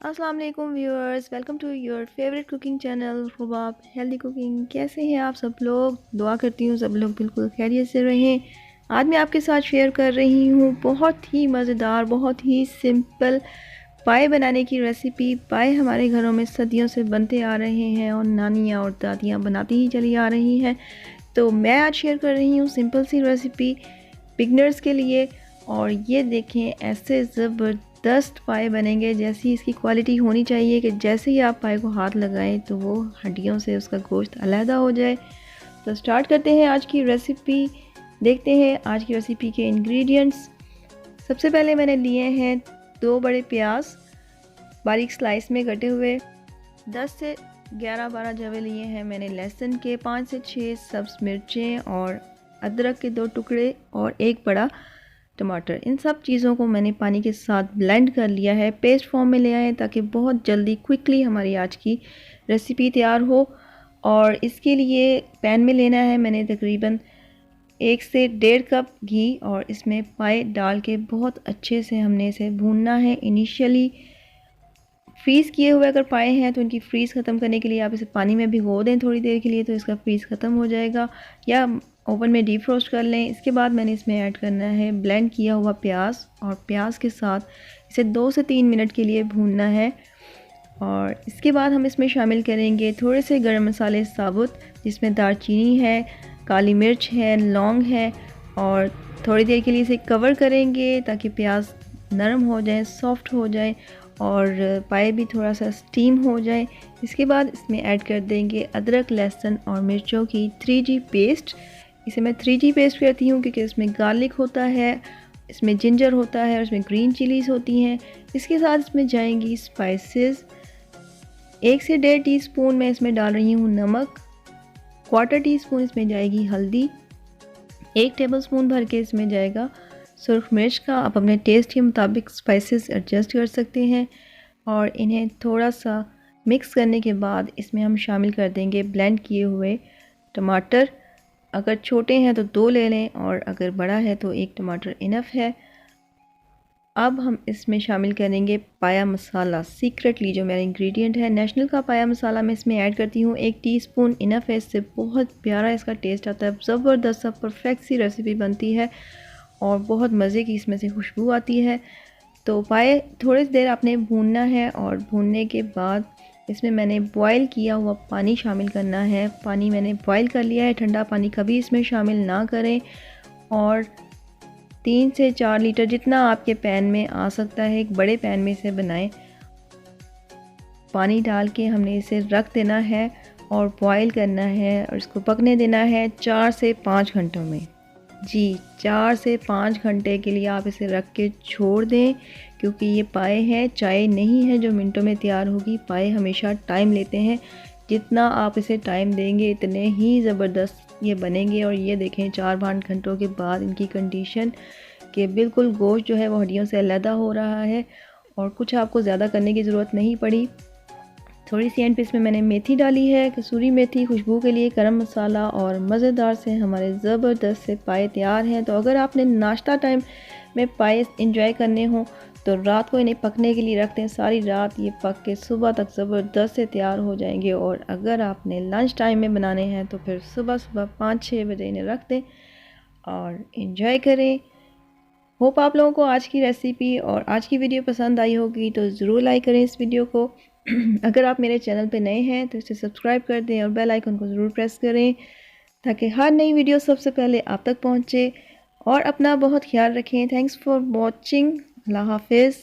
अस्सलाम वालेकुम viewers, welcome to your favourite cooking channel खुबाब हेल्दी कुकिंग। कैसे हैं आप सब लोग? दुआ करती हूँ सब लोग बिल्कुल खैरियत से रहें। आज मैं आपके साथ शेयर कर रही हूँ बहुत ही मज़ेदार, बहुत ही सिंपल पाए बनाने की रेसिपी। पाए हमारे घरों में सदियों से बनते आ रहे हैं और नानियाँ और दादियाँ बनाती ही चली आ रही हैं। तो मैं आज शेयर कर रही हूँ सिंपल सी रेसिपी बिगनर्स के लिए। और ये देखें, ऐसे ज़बरदस्त पाए बनेंगे जैसी इसकी क्वालिटी होनी चाहिए कि जैसे ही आप पाए को हाथ लगाएं तो वो हड्डियों से उसका गोश्त अलहदा हो जाए। तो स्टार्ट करते हैं आज की रेसिपी। देखते हैं आज की रेसिपी के इंग्रेडिएंट्स। सबसे पहले मैंने लिए हैं 2 बड़े प्याज बारीक स्लाइस में कटे हुए, 10 से 11-12 जवे लिए हैं मैंने लहसुन के, 5 से 6 सब्ज़ मिर्चें और अदरक के 2 टुकड़े और 1 बड़ा टमाटर। इन सब चीज़ों को मैंने पानी के साथ ब्लेंड कर लिया है, पेस्ट फॉर्म में ले आए ताकि बहुत जल्दी क्विकली हमारी आज की रेसिपी तैयार हो। और इसके लिए पैन में लेना है मैंने तकरीबन 1 से 1.5 कप घी और इसमें पाए डाल के बहुत अच्छे से हमने इसे भूनना है। इनिशियली फ्रीज़ किए हुए अगर पाए हैं तो इनकी फ्रीज़ ख़त्म करने के लिए आप इसे पानी में भिगो दें थोड़ी देर के लिए, तो इसका फ्रीज़ ख़त्म हो जाएगा, या ओवन में डीप फ्रोस्ट कर लें। इसके बाद मैंने इसमें ऐड करना है ब्लेंड किया हुआ प्याज, और प्याज के साथ इसे 2 से 3 मिनट के लिए भूनना है। और इसके बाद हम इसमें शामिल करेंगे थोड़े से गरम मसाले साबुत, जिसमें दालचीनी है, काली मिर्च है, लौंग है, और थोड़ी देर के लिए इसे कवर करेंगे ताकि प्याज नरम हो जाए, सॉफ्ट हो जाए और पाए भी थोड़ा सा स्टीम हो जाए। इसके बाद इसमें ऐड कर देंगे अदरक, लहसुन और मिर्चों की 3G पेस्ट। इसे मैं 3G पेस्ट कहती हूँ क्योंकि इसमें गार्लिक होता है, इसमें जिंजर होता है और इसमें ग्रीन चिलीज़ होती हैं। इसके साथ इसमें जाएंगी स्पाइसेस। 1 से 1.5 टीस्पून मैं इसमें डाल रही हूँ नमक, 1/4 टीस्पून इसमें जाएगी हल्दी, 1 टेबलस्पून भर के इसमें जाएगा सुरख मिर्च का। आप अपने टेस्ट के मुताबिक स्पाइसेस एडजस्ट कर सकते हैं। और इन्हें थोड़ा सा मिक्स करने के बाद इसमें हम शामिल कर देंगे ब्लेंड किए हुए टमाटर। अगर छोटे हैं तो 2 ले लें और अगर बड़ा है तो 1 टमाटर इनफ है। अब हम इसमें शामिल करेंगे पाया मसाला। सीक्रेटली जो मेरा इंग्रेडिएंट है, नेशनल का पाया मसाला मैं इसमें ऐड करती हूँ, 1 टीस्पून इनफ है। इससे बहुत प्यारा इसका टेस्ट आता है, ज़बरदस्त सा परफेक्ट सी रेसिपी बनती है और बहुत मज़े की इसमें से खुशबू आती है। तो पाए थोड़ी देर आपने भूनना है और भूनने के बाद इसमें मैंने बॉयल किया हुआ पानी शामिल करना है। पानी मैंने बॉयल कर लिया है, ठंडा पानी कभी इसमें शामिल ना करें। और 3 से 4 लीटर जितना आपके पैन में आ सकता है, एक बड़े पैन में इसे बनाएं। पानी डाल के हमने इसे रख देना है और बॉयल करना है और इसको पकने देना है 4 से 5 घंटों में। जी, 4 से 5 घंटे के लिए आप इसे रख के छोड़ दें, क्योंकि ये पाए हैं, चाय नहीं है जो मिनटों में तैयार होगी। पाए हमेशा टाइम लेते हैं, जितना आप इसे टाइम देंगे इतने ही ज़बरदस्त ये बनेंगे। और ये देखें 4-5 घंटों के बाद इनकी कंडीशन कि बिल्कुल गोश्त जो है वो हड्डियों से अलहदा हो रहा है और कुछ आपको ज़्यादा करने की ज़रूरत नहीं पड़ी। थोड़ी सी एंड पे इसमें मैंने मेथी डाली है, कसूरी मेथी खुशबू के लिए, गरम मसाला, और मज़ेदार से हमारे ज़बरदस्त से पाए तैयार हैं। तो अगर आपने नाश्ता टाइम में पाए इंजॉय करने हो तो रात को इन्हें पकने के लिए रख दें। सारी रात ये पक के सुबह तक ज़बरदस्त से तैयार हो जाएंगे। और अगर आपने लंच टाइम में बनाने हैं तो फिर सुबह सुबह 5-6 बजे इन्हें रख दें और इन्जॉय करें। होप आप लोगों को आज की रेसिपी और आज की वीडियो पसंद आई होगी, तो ज़रूर लाइक करें इस वीडियो को। अगर आप मेरे चैनल पे नए हैं तो इसे सब्सक्राइब कर दें और बेल आइकन को ज़रूर प्रेस करें ताकि हर नई वीडियो सबसे पहले आप तक पहुंचे। और अपना बहुत ख्याल रखें। Thanks for watching. अल्लाह हाफिज़।